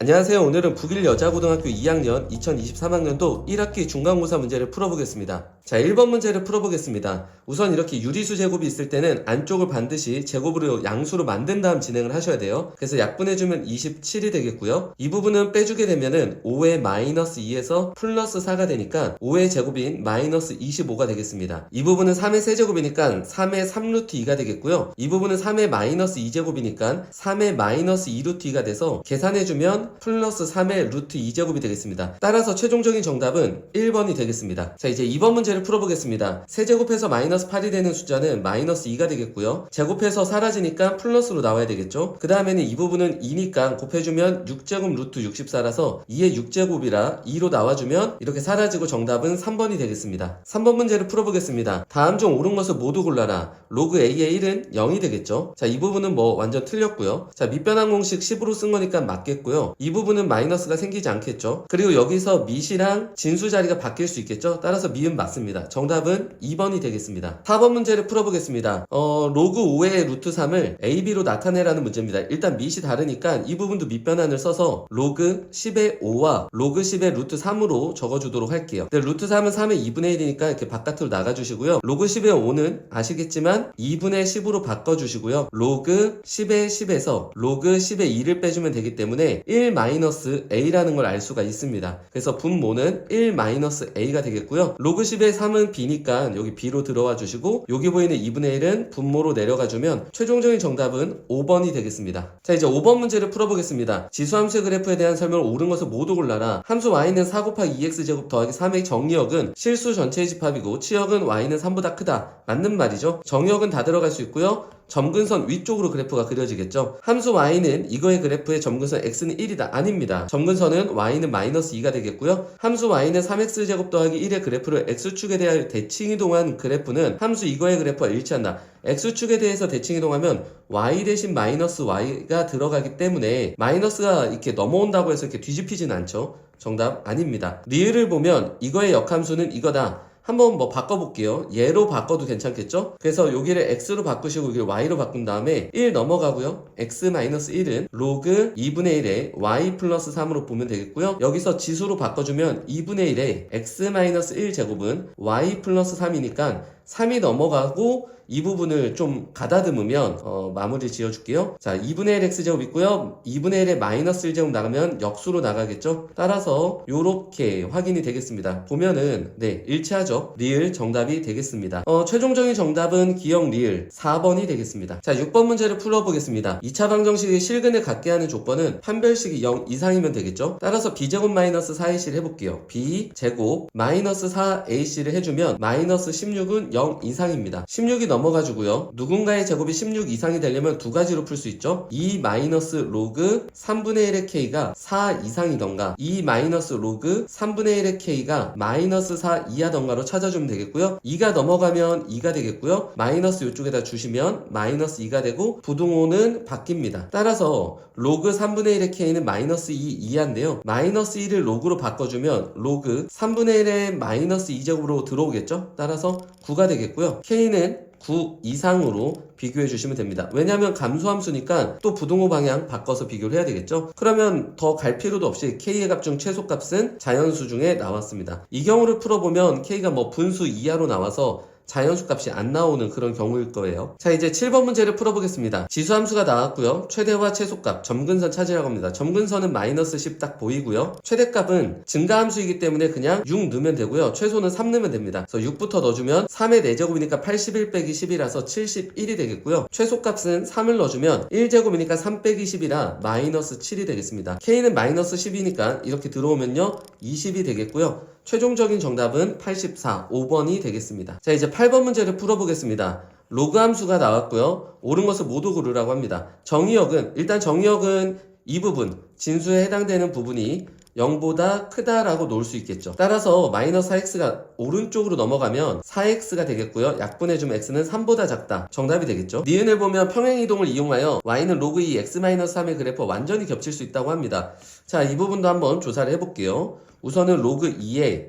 안녕하세요. 오늘은 북일 여자고등학교 2학년 2023학년도 1학기 중간고사 문제를 풀어보겠습니다. 자, 1번 문제를 풀어보겠습니다. 우선 이렇게 유리수 제곱이 있을 때는 안쪽을 반드시 제곱으로 양수로 만든 다음 진행을 하셔야 돼요. 그래서 약분해주면 27이 되겠고요. 이 부분은 빼주게 되면은 5의 마이너스 2에서 플러스 4가 되니까 5의 제곱인 마이너스 25가 되겠습니다. 이 부분은 3의 세제곱이니까 3의 3루트 2가 되겠고요. 이 부분은 3의 마이너스 2제곱이니까 3의 마이너스 2루트 2가 돼서 계산해주면 플러스 3의 루트 2제곱이 되겠습니다. 따라서 최종적인 정답은 1번이 되겠습니다. 자, 이제 2번 문제를 풀어보겠습니다. 세제곱해서 마이너스 8이 되는 숫자는 마이너스 2가 되겠고요. 제곱해서 사라지니까 플러스로 나와야 되겠죠. 그 다음에는 이 부분은 2니까 곱해주면 6제곱 루트 64라서 2의 6제곱이라 2로 나와주면 이렇게 사라지고 정답은 3번이 되겠습니다. 3번 문제를 풀어보겠습니다. 다음 중 옳은 것을 모두 골라라. 로그 A의 1은 0이 되겠죠. 자, 이 부분은 뭐 완전 틀렸고요. 자, 밑변환 공식 10으로 쓴 거니까 맞겠고요. 이 부분은 마이너스가 생기지 않겠죠. 그리고 여기서 밑이랑 진수 자리가 바뀔 수 있겠죠. 따라서 미은 맞습니다. 정답은 2번이 되겠습니다. 4번 문제를 풀어보겠습니다. 로그 5의 루트 3을 AB로 나타내라는 문제입니다. 일단 밑이 다르니까 이 부분도 밑변환을 써서 로그 10의 5와 로그 10의 루트 3으로 적어주도록 할게요. 근데 루트 3은 3의 2분의 1이니까 이렇게 바깥으로 나가주시고요. 로그 10의 5는 아시겠지만 2분의 10으로 바꿔주시고요. 로그 10의 10에서 로그 10의 2를 빼주면 되기 때문에 1-a라는 걸 알 수가 있습니다. 그래서 분모는 1-a가 되겠고요. 로그 10의 3은 b니까 여기 b로 들어와 주시고 여기 보이는 2분의 1은 분모로 내려가 주면 최종적인 정답은 5번이 되겠습니다. 자, 이제 5번 문제를 풀어보겠습니다. 지수함수의 그래프에 대한 설명을 옳은 것을 모두 골라라. 함수 y는 4 곱하기 2x제곱 더하기 3의 정의역은 실수 전체의 집합이고 치역은 y는 3보다 크다. 맞는 말이죠. 정의역은 다 들어갈 수 있고요. 점근선 위쪽으로 그래프가 그려지겠죠. 함수 y는 이거의 그래프의 점근선 x는 1이다. 아닙니다. 점근선은 y는 마이너스 2가 되겠고요. 함수 y는 3x제곱 더하기 1의 그래프를 x축에 대하여 대칭이동한 그래프는 함수 이거의 그래프와 일치한다. x축에 대해서 대칭이동하면 y 대신 마이너스 y가 들어가기 때문에 마이너스가 이렇게 넘어온다고 해서 이렇게 뒤집히진 않죠. 정답 아닙니다. 리을을 보면 이거의 역함수는 이거다. 한번 뭐 바꿔볼게요. 얘로 바꿔도 괜찮겠죠? 그래서 여기를 x로 바꾸시고 여기를 y로 바꾼 다음에 1 넘어가고요. x-1은 로그 2분의 1에 y 플러스 3으로 보면 되겠고요. 여기서 지수로 바꿔주면 2분의 1에 x-1 제곱은 y 플러스 3이니까 3이 넘어가고 이 부분을 좀 가다듬으면 마무리 지어줄게요. 자, 2분의 1 x제곱 있고요. 2분의 1에 마이너스 1제곱 나가면 역수로 나가겠죠. 따라서 요렇게 확인이 되겠습니다. 보면은 네, 일치하죠. 리을 정답이 되겠습니다. 최종적인 정답은 기억 리을 4번이 되겠습니다. 자, 6번 문제를 풀어보겠습니다. 2차 방정식의 실근을 갖게 하는 조건은 판별식이 0 이상이면 되겠죠. 따라서 b제곱 마이너스 4ac를 해볼게요. b제곱 마이너스 4ac를 해주면 마이너스 16은 0 이상입니다. 16이 넘어가지고요. 누군가의 제곱이 16 이상이 되려면 두 가지로 풀 수 있죠. 2 마이너스 로그 3분의 1의 k가 4 이상이던가 2 마이너스 로그 3분의 1의 k가 마이너스 4 이하던가로 찾아주면 되겠고요. 2가 넘어가면 2가 되겠고요. 마이너스 이쪽에다 주시면 마이너스 2가 되고 부등호는 바뀝니다. 따라서 로그 3분의 1의 k는 마이너스 2 이하인데요. 마이너스 2를 로그로 바꿔주면 로그 3분의 1의 마이너스 2제곱으로 들어오겠죠. 따라서 9가 되겠고요. k는 9 이상으로 비교해 주시면 됩니다. 왜냐하면 감소함수니까 또 부등호 방향 바꿔서 비교를 해야 되겠죠. 그러면 더 갈 필요도 없이 k의 값 중 최소값은 자연수 중에 나왔습니다. 이 경우를 풀어보면 k가 뭐 분수 이하로 나와서 자연수 값이 안 나오는 그런 경우일 거예요. 자, 이제 7번 문제를 풀어보겠습니다. 지수함수가 나왔고요. 최대와 최소값, 점근선 찾으라고 합니다. 점근선은 마이너스 10 딱 보이고요. 최대값은 증가함수이기 때문에 그냥 6 넣으면 되고요. 최소는 3 넣으면 됩니다. 그래서 6부터 넣어주면 3의 4제곱이니까 81 빼기 10이라서 71이 되겠고요. 최소값은 3을 넣어주면 1제곱이니까 3 빼기 10이라 마이너스 7이 되겠습니다. k는 마이너스 10이니까 이렇게 들어오면요 20이 되겠고요. 최종적인 정답은 84, 5번이 되겠습니다. 자, 이제 8번 문제를 풀어보겠습니다. 로그 함수가 나왔고요. 옳은 것을 모두 고르라고 합니다. 정의역은 일단 정의역은 이 부분, 진수에 해당되는 부분이 0보다 크다라고 놓을 수 있겠죠. 따라서 마이너스 4x가 오른쪽으로 넘어가면 4x가 되겠고요. 약분해주면 x는 3보다 작다. 정답이 되겠죠. 니은을 보면 평행이동을 이용하여 y는 로그 2 x-3의 그래프와 완전히 겹칠 수 있다고 합니다. 자, 이 부분도 한번 조사를 해볼게요. 우선은 로그 2에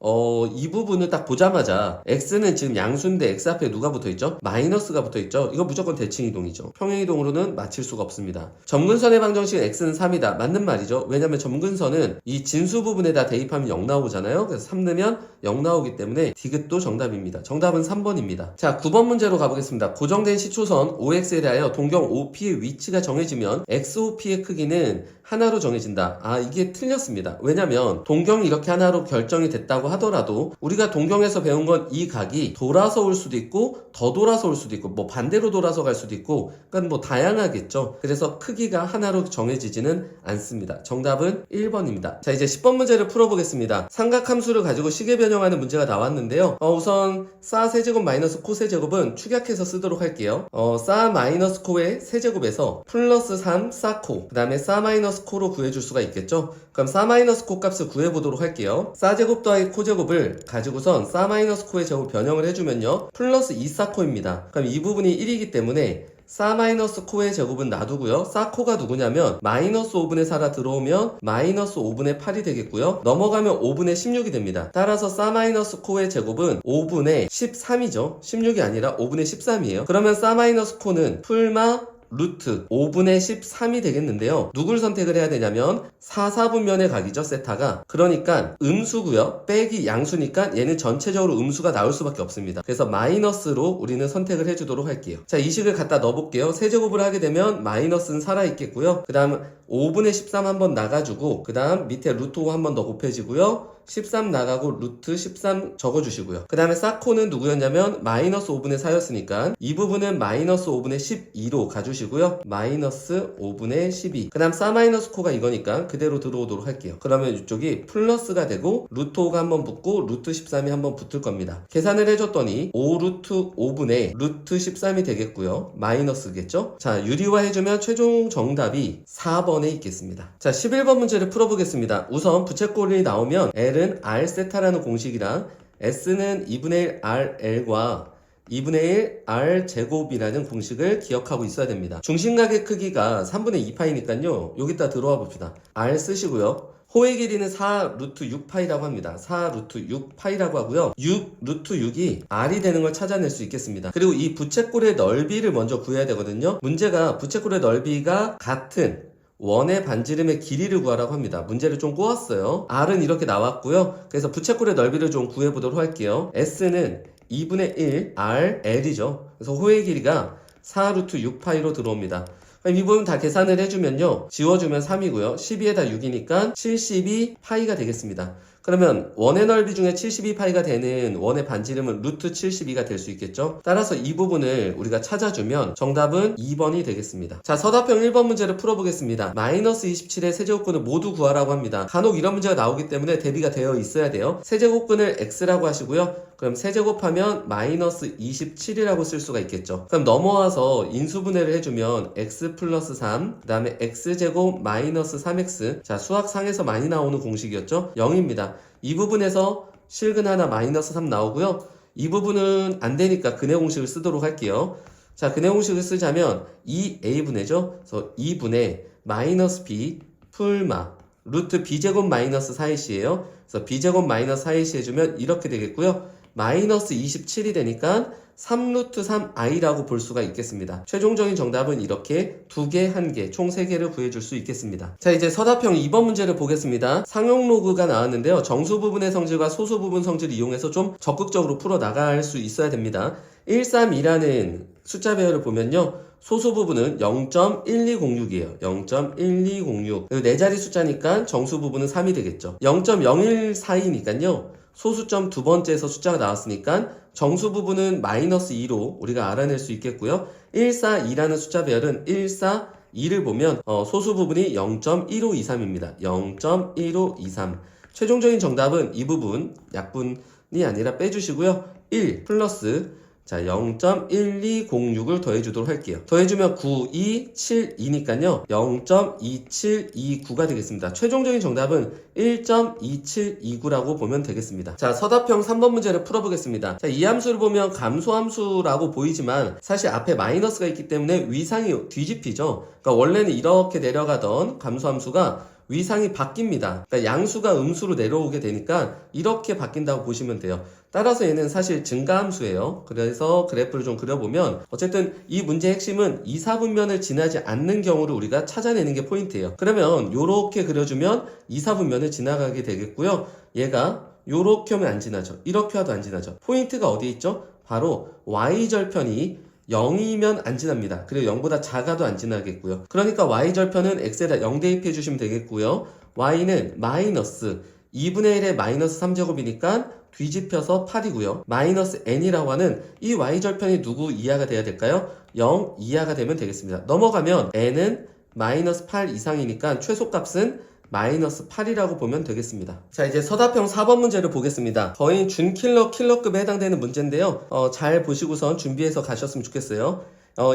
이 부분을 딱 보자마자 x는 지금 양수인데 x 앞에 누가 붙어있죠? 마이너스가 붙어있죠? 이거 무조건 대칭이동이죠. 평행이동으로는 맞힐 수가 없습니다. 점근선의 방정식은 x는 3이다. 맞는 말이죠. 왜냐면 점근선은 이 진수 부분에다 대입하면 0 나오잖아요. 그래서 3 넣으면 0 나오기 때문에 디귿도 정답입니다. 정답은 3번입니다. 자, 9번 문제로 가보겠습니다. 고정된 시초선 OX에 대하여 동경 OP의 위치가 정해지면 XOP의 크기는 하나로 정해진다. 아, 이게 틀렸습니다. 왜냐면 동경이 이렇게 하나로 결정이 됐다고 하더라도 우리가 동경에서 배운 건 이 각이 돌아서 올 수도 있고 더 돌아서 올 수도 있고 뭐 반대로 돌아서 갈 수도 있고 그러니까 뭐 다양하겠죠. 그래서 크기가 하나로 정해지지는 않습니다. 정답은 1번입니다. 자, 이제 10번 문제를 풀어보겠습니다. 삼각함수를 가지고 식의 변형하는 문제가 나왔는데요. 우선 싸 세제곱 마이너스 코 세제곱은 축약해서 쓰도록 할게요. 싸 마이너스 코의 세제곱에서 플러스 3 싸코 그 다음에 싸 마이너스 코로 구해줄 수가 있겠죠. 그럼 싸 마이너스 코 값을 구해보도록 할게요. 싸 제곱 더하기 코 제곱을 가지고선 싸 마이너스 코의 제곱 변형을 해주면요 플러스 2 싸코입니다. 그럼 이 부분이 1이기 때문에 싸 마이너스 코의 제곱은 놔두고요. 싸 코가 누구냐면 마이너스 5분의 4가 들어오면 마이너스 5분의 8이 되겠고요. 넘어가면 5분의 16이 됩니다. 따라서 싸 마이너스 코의 제곱은 5분의 13이죠. 16이 아니라 5분의 13이에요. 그러면 싸 마이너스 코는 풀마 루트 5분의 13이 되겠는데요. 누굴 선택을 해야 되냐면 4, 4분면의 각이죠. 세타가. 그러니까 음수고요. 빼기 양수니까 얘는 전체적으로 음수가 나올 수밖에 없습니다. 그래서 마이너스로 우리는 선택을 해주도록 할게요. 자, 이 식을 갖다 넣어볼게요. 세제곱을 하게 되면 마이너스는 살아있겠고요. 그 다음 5분의 13 한번 나가주고 그 다음 밑에 루트 5 한번 더 곱해지고요. 13 나가고 루트 13 적어주시고요. 그 다음에 싸코는 누구였냐면 마이너스 5분의 4였으니까 이 부분은 마이너스 5분의 12로 가주시고요. 마이너스 5분의 12. 그 다음 싸 마이너스 코가 이거니까 그대로 들어오도록 할게요. 그러면 이쪽이 플러스가 되고 루트 5가 한번 붙고 루트 13이 한번 붙을 겁니다. 계산을 해줬더니 5 루트 5분의 루트 13이 되겠고요. 마이너스겠죠? 자, 유리화 해주면 최종 정답이 4번에 있겠습니다. 자, 11번 문제를 풀어보겠습니다. 우선 부채꼴이 나오면 L은 R 세타라는 공식이랑 S는 2분의 1 RL과 2분의 1 R 제곱이라는 공식을 기억하고 있어야 됩니다. 중심각의 크기가 3분의 2파이니까요. 여기다 들어와 봅시다. R 쓰시고요. 호의 길이는 4 루트 6파이라고 합니다. 4 루트 6파이라고 하고요. 6 루트 6이 R이 되는 걸 찾아낼 수 있겠습니다. 그리고 이 부채꼴의 넓이를 먼저 구해야 되거든요. 문제가 부채꼴의 넓이가 같은 원의 반지름의 길이를 구하라고 합니다. 문제를 좀 꼬았어요. R은 이렇게 나왔고요. 그래서 부채꼴의 넓이를 좀 구해보도록 할게요. S는 2분의 1 RL이죠. 그래서 호의 길이가 4 루트 6파이로 들어옵니다. 그럼 이 부분 다 계산을 해주면요. 지워주면 3이고요. 12에다 6이니까 72파이가 되겠습니다. 그러면 원의 넓이 중에 72파이가 되는 원의 반지름은 루트 72가 될 수 있겠죠? 따라서 이 부분을 우리가 찾아주면 정답은 2번이 되겠습니다. 자, 서답형 1번 문제를 풀어보겠습니다. 마이너스 27의 세제곱근을 모두 구하라고 합니다. 간혹 이런 문제가 나오기 때문에 대비가 되어 있어야 돼요. 세제곱근을 x라고 하시고요. 그럼 세제곱하면 마이너스 27이라고 쓸 수가 있겠죠. 그럼 넘어와서 인수분해를 해주면 x 플러스 3, 그 다음에 x제곱 마이너스 3x. 자, 수학상에서 많이 나오는 공식이었죠. 0입니다. 이 부분에서 실근 하나 마이너스 3 나오고요. 이 부분은 안 되니까 근해 공식을 쓰도록 할게요. 자, 근해 공식을 쓰자면 2a분해죠. 그래서 2분의 마이너스 b 풀마 루트 b제곱 마이너스 4ac예요. 그래서 b제곱 마이너스 4ac 해주면 이렇게 되겠고요. 마이너스 27이 되니까 3루트 3i라고 볼 수가 있겠습니다. 최종적인 정답은 이렇게 2개, 1개, 총 3개를 구해줄 수 있겠습니다. 자, 이제 서답형 2번 문제를 보겠습니다. 상용 로그가 나왔는데요. 정수 부분의 성질과 소수 부분 성질을 이용해서 좀 적극적으로 풀어나갈 수 있어야 됩니다. 132라는 숫자 배열을 보면요. 소수 부분은 0.1206이에요. 0.1206. 그리고 4자리 숫자니까 정수 부분은 3이 되겠죠. 0.0142니까요. 소수점 두 번째에서 숫자가 나왔으니까 정수 부분은 마이너스 2로 우리가 알아낼 수 있겠고요. 142라는 숫자 배열은 142를 보면 소수 부분이 0.1523입니다. 0.1523. 최종적인 정답은 이 부분 약분이 아니라 빼주시고요. 1 플러스 자, 0.1206을 더해주도록 할게요. 더해주면 9272니까요. 0.2729가 되겠습니다. 최종적인 정답은 1.2729라고 보면 되겠습니다. 자, 서답형 3번 문제를 풀어보겠습니다. 자, 이 함수를 보면 감소함수라고 보이지만 사실 앞에 마이너스가 있기 때문에 위상이 뒤집히죠. 그러니까 원래는 이렇게 내려가던 감소함수가 위상이 바뀝니다. 그러니까 양수가 음수로 내려오게 되니까 이렇게 바뀐다고 보시면 돼요. 따라서 얘는 사실 증가함수예요. 그래서 그래프를 좀 그려보면 어쨌든 이 문제의 핵심은 2, 4분면을 지나지 않는 경우를 우리가 찾아내는 게 포인트예요. 그러면 요렇게 그려주면 2, 4분면을 지나가게 되겠고요. 얘가 요렇게 하면 안 지나죠. 이렇게 와도 안 지나죠. 포인트가 어디에 있죠? 바로 y절편이 0이면 안 지납니다. 그리고 0보다 작아도 안 지나겠고요. 그러니까 y절편은 x에다 0 대입해 주시면 되겠고요. y는 마이너스 2분의 1의 마이너스 3제곱이니까 뒤집혀서 8이고요. 마이너스 n이라고 하는 이 y절편이 누구 이하가 돼야 될까요? 0 이하가 되면 되겠습니다. 넘어가면 n은 마이너스 8 이상이니까 최소값은 마이너스 8이라고 보면 되겠습니다. 자, 이제 서답형 4번 문제를 보겠습니다. 거의 킬러급에 해당되는 문제인데요. 잘 보시고선 준비해서 가셨으면 좋겠어요.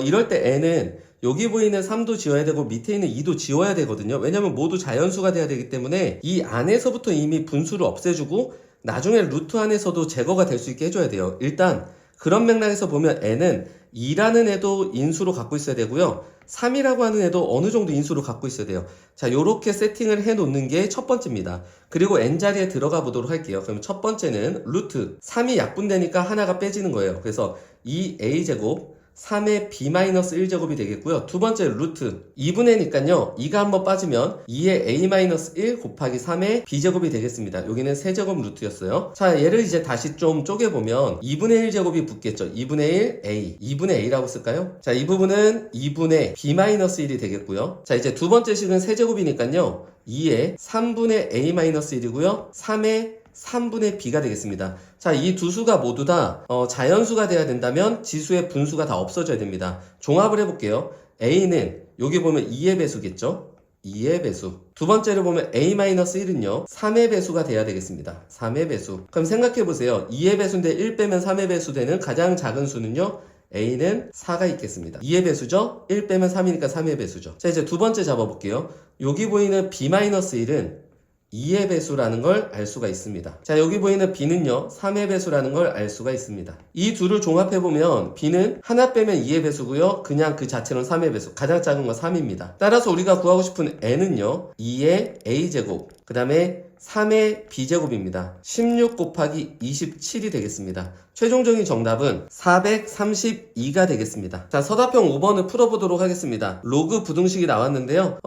이럴 때 n은 여기 보이는 3도 지워야 되고 밑에 있는 2도 지워야 되거든요. 왜냐면 모두 자연수가 돼야 되기 때문에 이 안에서부터 이미 분수를 없애주고 나중에 루트 안에서도 제거가 될 수 있게 해줘야 돼요. 일단 그런 맥락에서 보면 n은 2라는 애도 인수로 갖고 있어야 되고요. 3이라고 하는 애도 어느 정도 인수로 갖고 있어야 돼요. 자, 요렇게 세팅을 해 놓는 게 첫 번째입니다. 그리고 n자리에 들어가 보도록 할게요. 그럼 첫 번째는 루트 3이 약분되니까 하나가 빼지는 거예요. 그래서 2a제곱 3의 b-1제곱이 되겠고요. 두 번째 루트 2분의니까요. 2가 한번 빠지면 2의 a-1 곱하기 3의 b제곱이 되겠습니다. 여기는 세제곱 루트였어요. 자, 얘를 이제 다시 좀 쪼개보면 2분의 1제곱이 붙겠죠. 2분의 1 a, 2분의 a라고 쓸까요? 자, 이 부분은 2분의 b-1이 되겠고요. 자, 이제 두 번째 식은 세제곱이니까요. 2의 3분의 a-1이고요. 3의 3분의 b가 되겠습니다. 자, 이 두 수가 모두 다 자연수가 돼야 된다면 지수의 분수가 다 없어져야 됩니다. 종합을 해볼게요. a는 여기 보면 2의 배수겠죠? 2의 배수. 두 번째로 보면 a-1은요 3의 배수가 돼야 되겠습니다. 3의 배수. 그럼 생각해보세요. 2의 배수인데 1 빼면 3의 배수 되는 가장 작은 수는요 a는 4가 있겠습니다. 2의 배수죠? 1 빼면 3이니까 3의 배수죠. 자, 이제 두 번째 잡아볼게요. 여기 보이는 b-1은 2의 배수라는 걸 알 수가 있습니다. 자, 여기 보이는 b는요 3의 배수라는 걸 알 수가 있습니다. 이 둘을 종합해보면 b는 하나 빼면 2의 배수고요. 그냥 그 자체로는 3의 배수. 가장 작은 건 3입니다. 따라서 우리가 구하고 싶은 n은요 2의 a제곱 그 다음에 3의 b제곱입니다. 16 곱하기 27이 되겠습니다. 최종적인 정답은 432가 되겠습니다. 자, 서답형 5번을 풀어보도록 하겠습니다. 로그 부등식이 나왔는데요.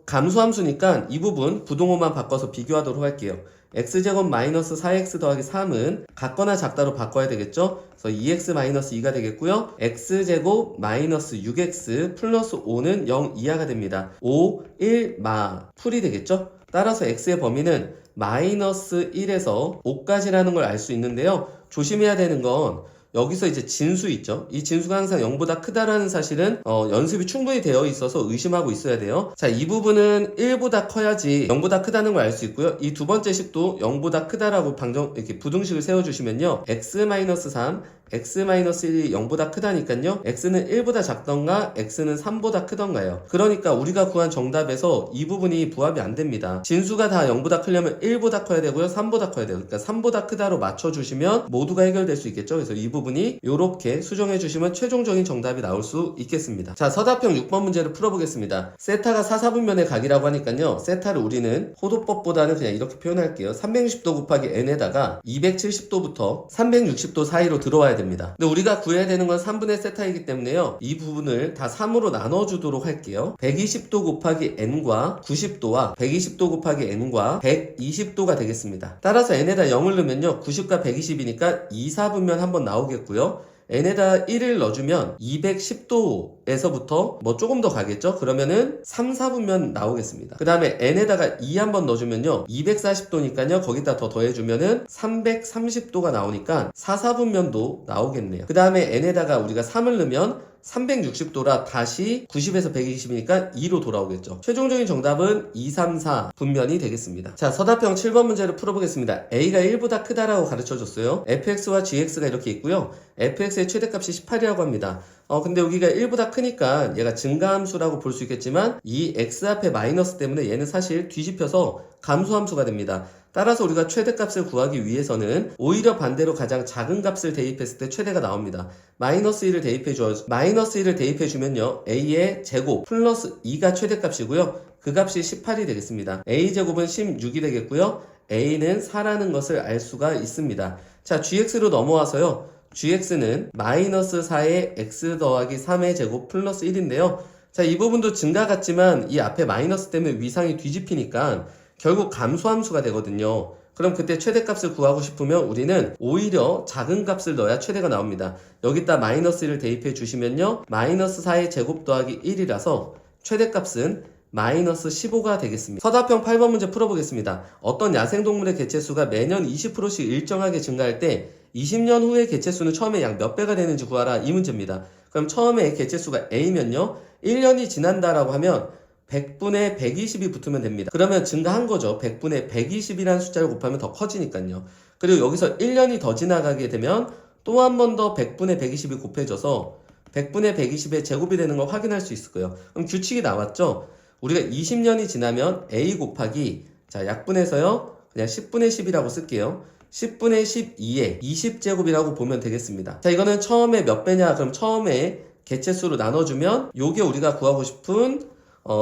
감수함수니까 이 부분 부동호만 바꿔서 비교하도록 할게요. x제곱 마이너스 4x 더하기 3은 같거나 작다로 바꿔야 되겠죠? 그래서 2x 마이너스 2가 되겠고요. x제곱 마이너스 6x 플러스 5는 0 이하가 됩니다. 5, 1, 풀이 되겠죠? 따라서 x의 범위는 마이너스 1에서 5까지라는 걸 알 수 있는데요. 조심해야 되는 건 여기서 이제 진수 있죠. 이 진수가 항상 0보다 크다라는 사실은 연습이 충분히 되어 있어서 의심하고 있어야 돼요. 자, 이 부분은 1보다 커야지 0보다 크다는 걸 알 수 있고요. 이 두 번째 식도 0보다 크다라고 이렇게 부등식을 세워주시면요. x-3, x-1이 0보다 크다니까요. x는 1보다 작던가 x는 3보다 크던가요. 그러니까 우리가 구한 정답에서 이 부분이 부합이 안 됩니다. 진수가 다 0보다 크려면 1보다 커야 되고요. 3보다 커야 돼요. 그러니까 3보다 크다로 맞춰주시면 모두가 해결될 수 있겠죠. 그래서 이 부분이 이렇게 수정해 주시면 최종적인 정답이 나올 수 있겠습니다. 자, 서답형 6번 문제를 풀어보겠습니다. 세타가 4, 4분면의 각이라고 하니까요. 세타를 우리는 호도법보다는 그냥 이렇게 표현할게요. 360도 곱하기 n에다가 270도부터 360도 사이로 들어와야 됩니다. 근데 우리가 구해야 되는 건 3분의 세타이기 때문에요. 이 부분을 다 3으로 나눠주도록 할게요. 120도 곱하기 n과 90도와 120도 곱하기 n과 120도가 되겠습니다. 따라서 n에다 0을 넣으면요. 90과 120이니까 2, 4분면 한번 나오겠고요. n에다 1을 넣어주면 210도에서부터 뭐 조금 더 가겠죠? 그러면은 3, 4분면 나오겠습니다. 그 다음에 n에다가 2 한번 넣어주면요 240도니까요 거기다 더 더해주면은 330도가 나오니까 4, 4분면도 나오겠네요. 그 다음에 n에다가 우리가 3을 넣으면 360도라 다시 90에서 120이니까 2로 돌아오겠죠. 최종적인 정답은 2, 3, 4 분면이 되겠습니다. 자, 서답형 7번 문제를 풀어보겠습니다. a가 1보다 크다라고 가르쳐줬어요. fx와 gx가 이렇게 있고요. fx의 최대값이 18이라고 합니다. 근데 여기가 1보다 크니까 얘가 증가함수라고 볼 수 있겠지만 이 x 앞에 마이너스 때문에 얘는 사실 뒤집혀서 감소함수가 됩니다. 따라서 우리가 최대값을 구하기 위해서는 오히려 반대로 가장 작은 값을 대입했을 때 최대가 나옵니다. 마이너스 1을 대입해주면요. a의 제곱 플러스 2가 최대값이고요. 그 값이 18이 되겠습니다. a제곱은 16이 되겠고요. a는 4라는 것을 알 수가 있습니다. 자, gx로 넘어와서요. gx는 마이너스 4의 x 더하기 3의 제곱 플러스 1인데요. 자, 이 부분도 증가 같지만 이 앞에 마이너스 때문에 위상이 뒤집히니까 결국 감소함수가 되거든요. 그럼 그때 최대값을 구하고 싶으면 우리는 오히려 작은 값을 넣어야 최대가 나옵니다. 여기다 마이너스 1을 대입해 주시면요. 마이너스 4의 제곱 더하기 1이라서 최대값은 마이너스 15가 되겠습니다. 서답형 8번 문제 풀어보겠습니다. 어떤 야생동물의 개체수가 매년 20%씩 일정하게 증가할 때 20년 후의 개체수는 처음에 약 몇 배가 되는지 구하라, 이 문제입니다. 그럼 처음에 개체수가 A면요. 1년이 지난다라고 하면 100분의 120이 붙으면 됩니다. 그러면 증가한 거죠. 100분의 120이라는 숫자를 곱하면 더 커지니까요. 그리고 여기서 1년이 더 지나가게 되면 또 한 번 더 100분의 120이 곱해져서 100분의 120의 제곱이 되는 걸 확인할 수 있을 거예요. 그럼 규칙이 나왔죠. 우리가 20년이 지나면 A 곱하기, 자, 약분해서요. 그냥 10분의 10이라고 쓸게요. 10분의 12에 20제곱이라고 보면 되겠습니다. 자, 이거는 처음에 몇 배냐? 그럼 처음에 개체수로 나눠주면 요게 우리가 구하고 싶은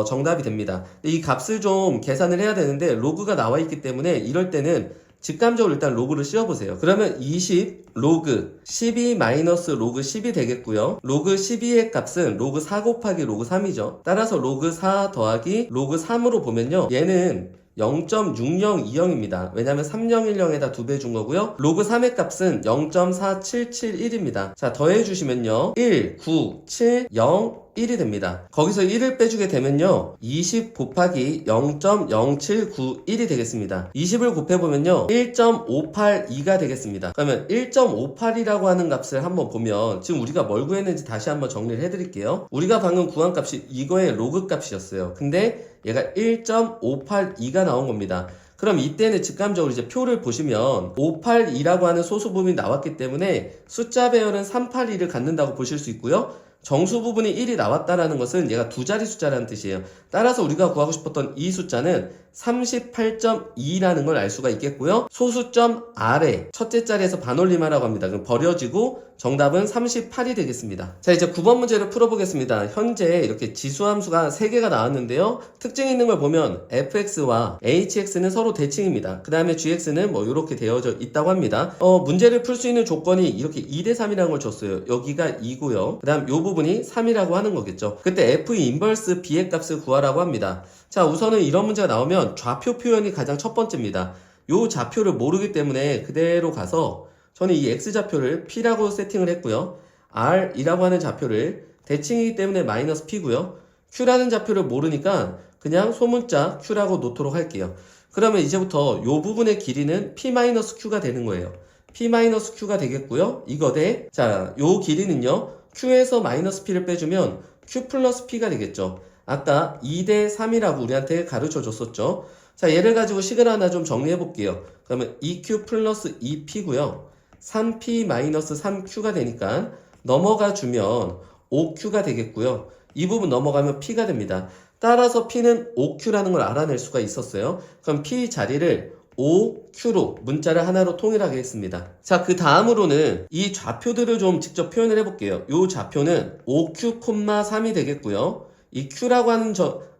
정답이 됩니다. 이 값을 좀 계산을 해야 되는데 로그가 나와 있기 때문에 이럴 때는 직감적으로 일단 로그를 씌워보세요. 그러면 20 로그 12 마이너스 로그 10이 되겠고요. 로그 12의 값은 로그 4 곱하기 로그 3이죠. 따라서 로그 4 더하기 로그 3으로 보면요. 얘는 0.6020입니다. 왜냐면 3010에다 2배 준 거고요. 로그 3의 값은 0.4771입니다. 자, 더해주시면요. 1, 9, 7, 0, 1이 됩니다. 거기서 1을 빼주게 되면요. 20 곱하기 0.0791이 되겠습니다. 20을 곱해보면요. 1.582가 되겠습니다. 그러면 1.58이라고 하는 값을 한번 보면 지금 우리가 뭘 구했는지 다시 한번 정리를 해드릴게요. 우리가 방금 구한 값이 이거의 로그 값이었어요. 근데 얘가 1.582가 나온 겁니다. 그럼 이때는 직감적으로 이제 표를 보시면 582라고 하는 소수 부분이 나왔기 때문에 숫자 배열은 382를 갖는다고 보실 수 있고요. 정수 부분이 1이 나왔다라는 것은 얘가 두 자리 숫자라는 뜻이에요. 따라서 우리가 구하고 싶었던 이 숫자는 38.2라는 걸 알 수가 있겠고요. 소수점 아래 첫째 자리에서 반올림하라고 합니다. 그럼 버려지고 정답은 38이 되겠습니다. 자, 이제 9번 문제를 풀어보겠습니다. 현재 이렇게 지수함수가 3개가 나왔는데요. 특징 있는 걸 보면 fx와 hx는 서로 대칭입니다. 그 다음에 gx는 뭐 이렇게 되어져 있다고 합니다. 문제를 풀 수 있는 조건이 이렇게 2대3이라는 걸 줬어요. 여기가 2고요. 그 다음 요 부분이 3이라고 하는 거겠죠. 그때 f 인버스 b의 값을 구하라고 합니다. 자, 우선은 이런 문제가 나오면 좌표 표현이 가장 첫 번째입니다. 요 좌표를 모르기 때문에 그대로 가서 저는 이 x좌표를 p라고 세팅을 했고요. r이라고 하는 좌표를 대칭이기 때문에 마이너스 p고요. q라는 좌표를 모르니까 그냥 소문자 q라고 놓도록 할게요. 그러면 이제부터 요 부분의 길이는 p-q가 되는 거예요. p-q가 되겠고요. 이거 대, 자, 요 길이는요. q에서 마이너스 p를 빼주면 q 플러스 p가 되겠죠. 아까 2대3이라고 우리한테 가르쳐 줬었죠. 자, 얘를 가지고 식을 하나 좀 정리해 볼게요. 그러면 2q 플러스 2p고요. 3p 마이너스 3q가 되니까 넘어가 주면 5q가 되겠고요. 이 부분 넘어가면 p가 됩니다. 따라서 p는 5q라는 걸 알아낼 수가 있었어요. 그럼 p 자리를 5q로 문자를 하나로 통일하게 했습니다. 자, 그 다음으로는 이 좌표들을 좀 직접 표현을 해볼게요. 이 좌표는 5q,3이 되겠고요. 이 q라고 하는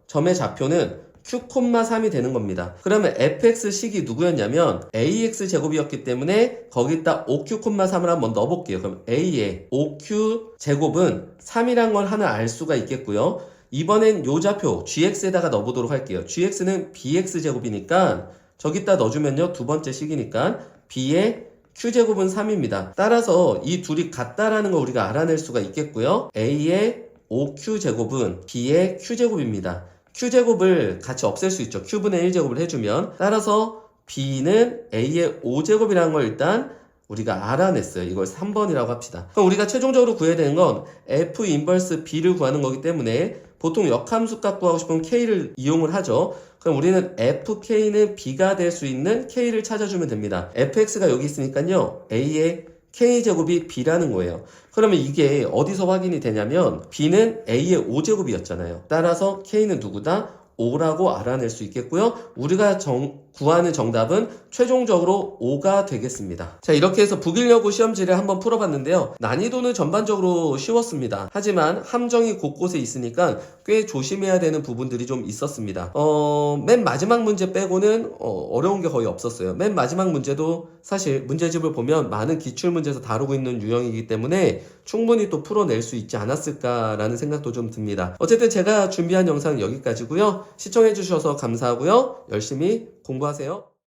점의 좌표는 q,3이 되는 겁니다. 그러면 fx식이 누구였냐면 ax 제곱이었기 때문에 거기다 5q,3을 한번 넣어볼게요. 그럼 a의 5q 제곱은 3이란 걸 하나 알 수가 있겠고요. 이번엔 요 좌표 gx에다가 넣어보도록 할게요. gx는 bx 제곱이니까 저기다 넣어주면요. 두 번째 식이니까 b의 q제곱은 3입니다. 따라서 이 둘이 같다라는 걸 우리가 알아낼 수가 있겠고요. a의 5q제곱은 b의 q제곱입니다. q제곱을 같이 없앨 수 있죠. q분의 1제곱을 해주면. 따라서 b는 a의 5제곱이라는 걸 일단 우리가 알아냈어요. 이걸 3번이라고 합시다. 그럼 우리가 최종적으로 구해야 되는 건 f 인버스 b를 구하는 거기 때문에 보통 역함수 값 구하고 싶으면 k를 이용을 하죠. 그럼 우리는 fk는 b가 될 수 있는 k를 찾아주면 됩니다. fx가 여기 있으니까요. a의 k제곱이 b라는 거예요. 그러면 이게 어디서 확인이 되냐면 b는 a의 5제곱이었잖아요. 따라서 k는 누구다? O라고 알아낼 수 있겠고요. 우리가 구하는 정답은 최종적으로 O가 되겠습니다. 자, 이렇게 해서 북일여고 시험지를 한번 풀어봤는데요. 난이도는 전반적으로 쉬웠습니다. 하지만 함정이 곳곳에 있으니까 꽤 조심해야 되는 부분들이 좀 있었습니다. 맨 마지막 문제 빼고는 어려운 게 거의 없었어요. 맨 마지막 문제도 사실 문제집을 보면 많은 기출문제에서 다루고 있는 유형이기 때문에 충분히 또 풀어낼 수 있지 않았을까라는 생각도 좀 듭니다. 어쨌든 제가 준비한 영상은 여기까지고요. 시청해주셔서 감사하고요. 열심히 공부하세요.